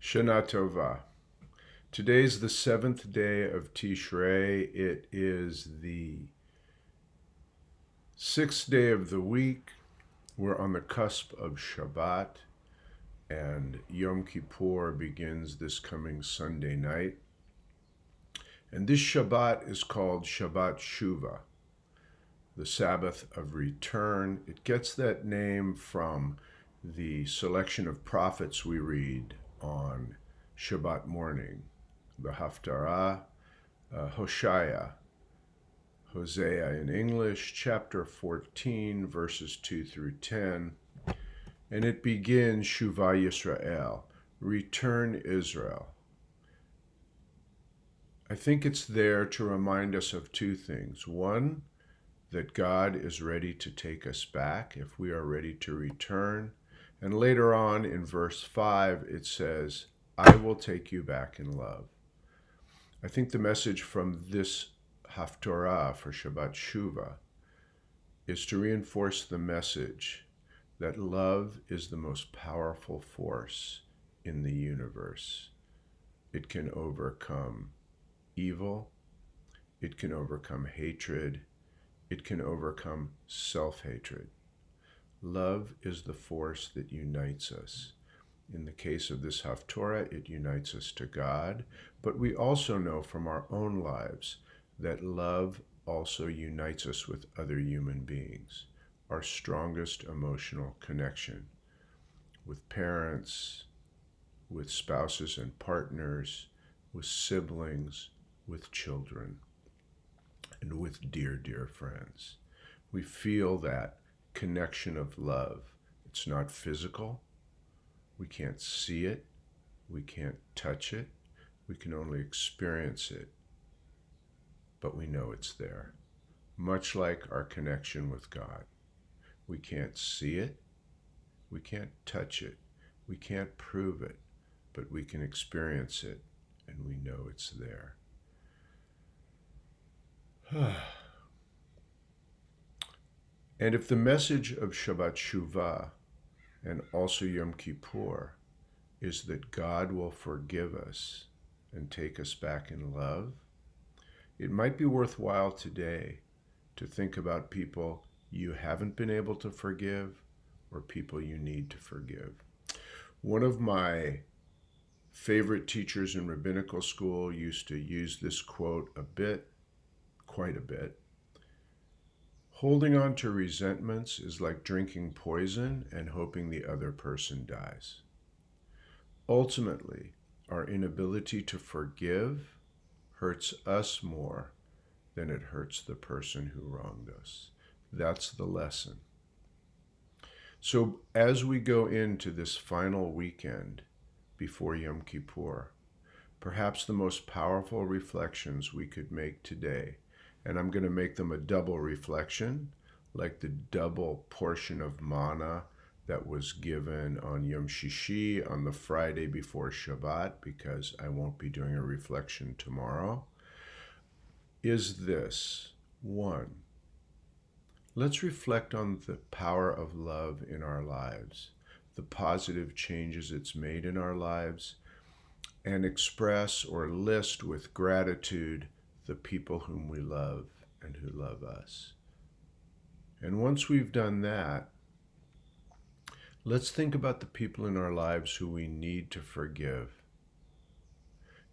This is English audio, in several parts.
Shana Tova. Today's the 7th day of Tishre. It is the 6th day of the week. We're on the cusp of Shabbat, and Yom Kippur begins this coming Sunday night. And this Shabbat is called Shabbat Shuva, the Sabbath of return. It gets that name from the selection of prophets we read on Shabbat morning, the Haftarah, Hosea in English, chapter 14, verses 2 through 10. And it begins, Shuvah Yisrael, return Israel. I think it's there to remind us of two things. One, that God is ready to take us back if we are ready to return. And later on in verse 5, it says, I will take you back in love. I think the message from this Haftarah for Shabbat Shuva is to reinforce the message that love is the most powerful force in the universe. It can overcome evil. It can overcome hatred. It can overcome self-hatred. Love is the force that unites us. In the case of this Haftarah, it unites us to God, but we also know from our own lives that love also unites us with other human beings. Our strongest emotional connection with parents, with spouses and partners, with siblings, with children, and with dear, dear friends. We feel that connection of love. It's not physical. We can't see it. We can't touch it. We can only experience it. But we know it's there. Much like our connection with God. We can't see it. We can't touch it. We can't prove it. But we can experience it. And we know it's there. And if the message of Shabbat Shuva and also Yom Kippur is that God will forgive us and take us back in love, it might be worthwhile today to think about people you haven't been able to forgive or people you need to forgive. One of my favorite teachers in rabbinical school used to use this quote quite a bit. Holding on to resentments is like drinking poison and hoping the other person dies. Ultimately, our inability to forgive hurts us more than it hurts the person who wronged us. That's the lesson. So as we go into this final weekend before Yom Kippur, perhaps the most powerful reflections we could make today, and I'm going to make them a double reflection, like the double portion of manna that was given on Yom Shishi, on the Friday before Shabbat, because I won't be doing a reflection tomorrow, is this. One, let's reflect on the power of love in our lives, the positive changes it's made in our lives, and express or list with gratitude the people whom we love and who love us. And once we've done that, let's think about the people in our lives who we need to forgive,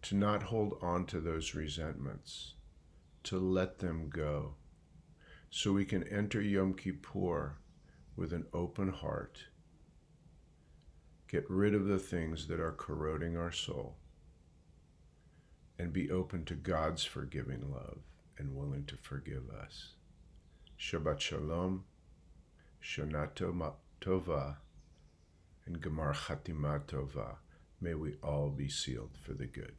to not hold on to those resentments, to let them go, so we can enter Yom Kippur with an open heart, get rid of the things that are corroding our soul, and be open to God's forgiving love and willing to forgive us. Shabbat Shalom, Shana Tova, and Gemar Chatima Tova. May we all be sealed for the good.